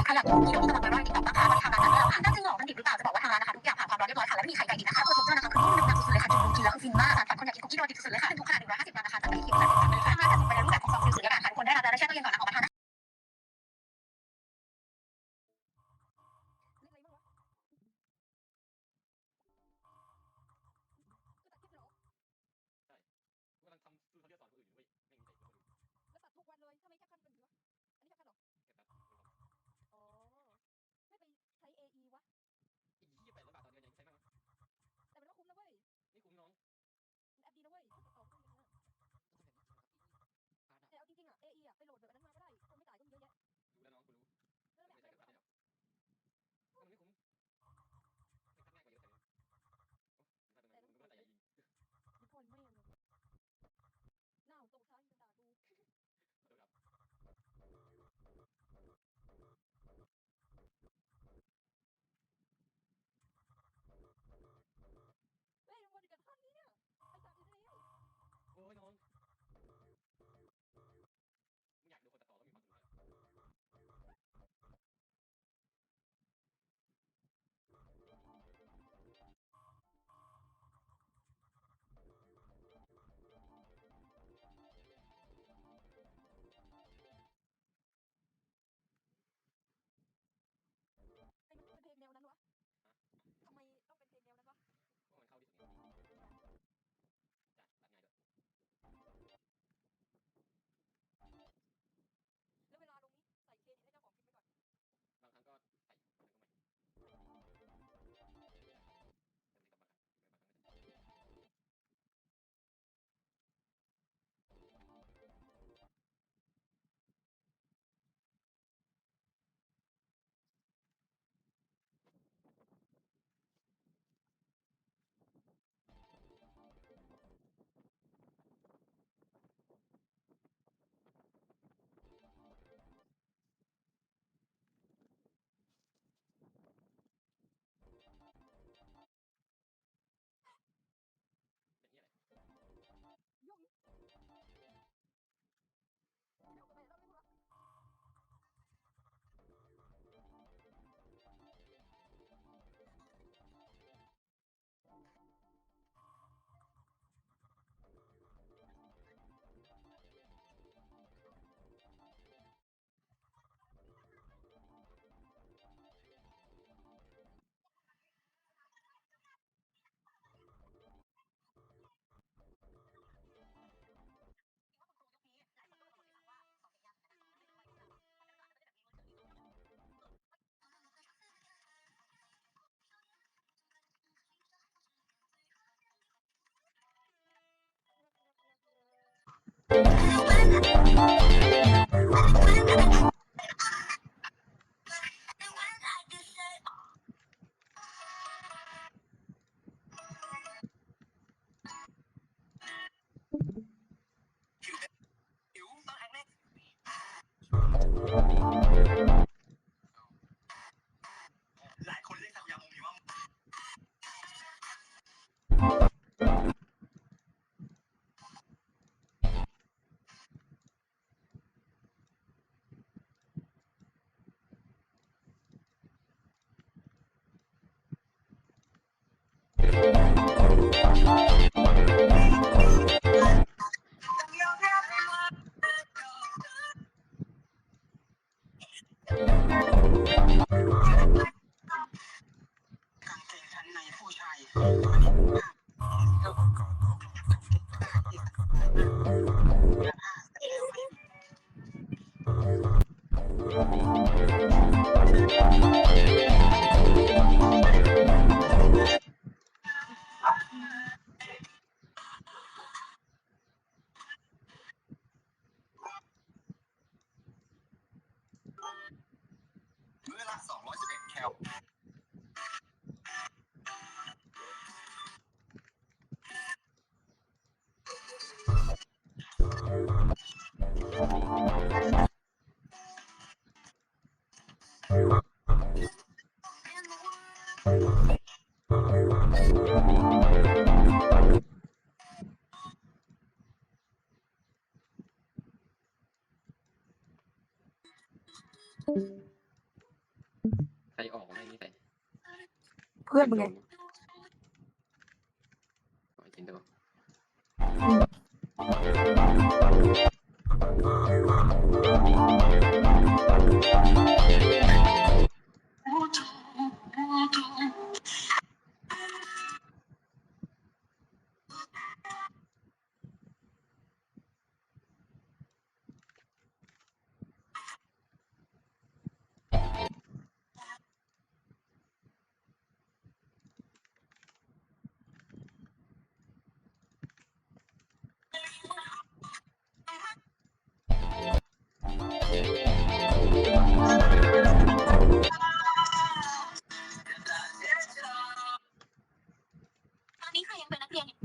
ค่ะอยากรู้ที่เรากำลังไปว่าติ๊กต็อกนะคะตอนที่ทำร้านนั้นน่าจริงหรอมันดิบหรือเปล่าจะบอกว่าทางร้านนะคะทุกอย่างผ่านความร้อนเรียบร้อยค่ะแล้วไม่มีไข่ไก่อีกนะคะตัวท็อปเจอร์นะคะคือนุ่มหนึบหนับสุดๆเลยค่ะจุ่มกินแล้วคือฟินมากค่ะคนอยากกินคุกกี้โดนดิบสุดๆเลยค่ะทุกขนาด150 กรัมนะคะจากที่คิดแบบเลยค่ะถ้าส่งไปในรูปแบบของซองฟิลสุญญากาศค่ะทุกคนได้รับแล้วแช่ตู้เย็นก่อนนะออกมาทาน ใครออกไม่นี่ใส่ เพื่อนมึงไง จินโด ตอนนี้ใครยังเป็นนักเรียนอยู่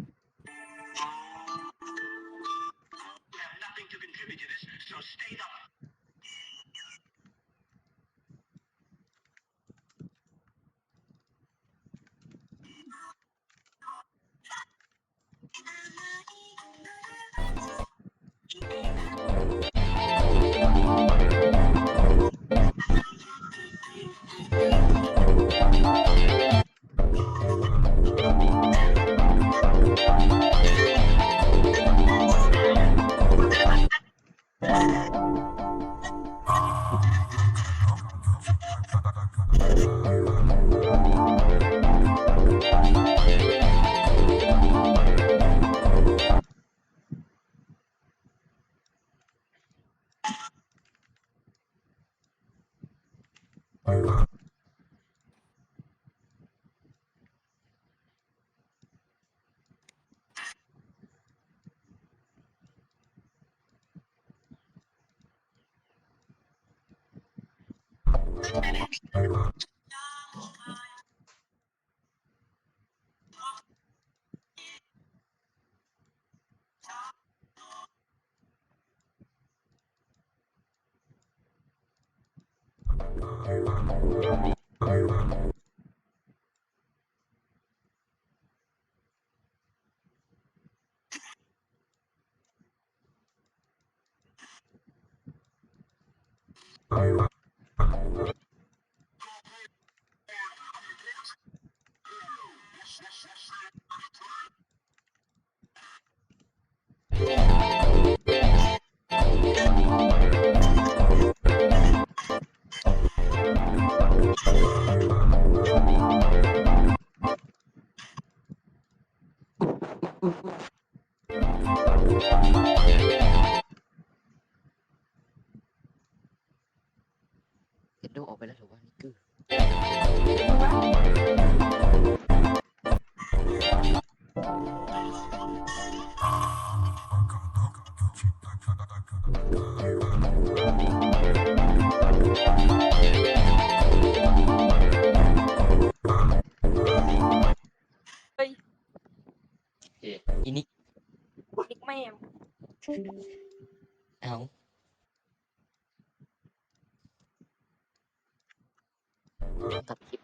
เอ็ดโดออกไปแล้วหรือว่านี่คืออีนิก นิกแม่ง เอาตัดคลิป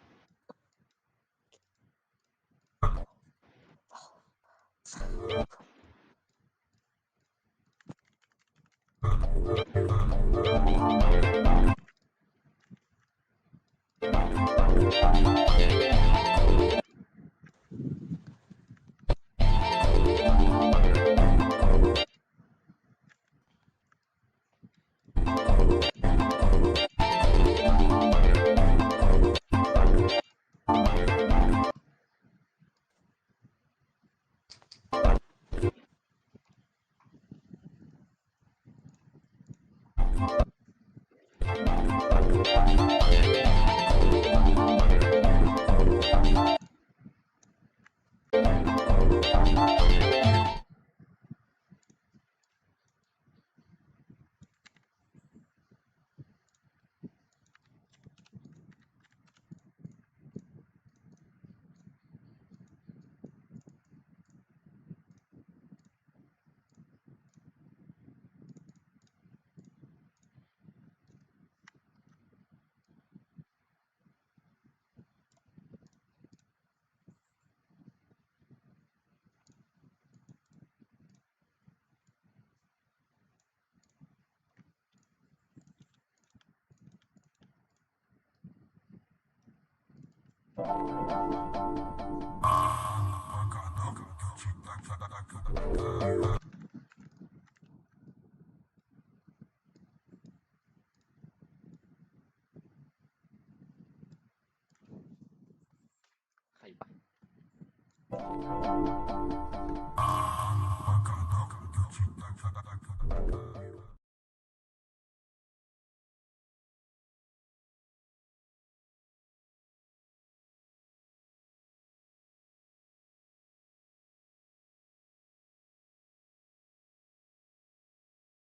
ใครปะ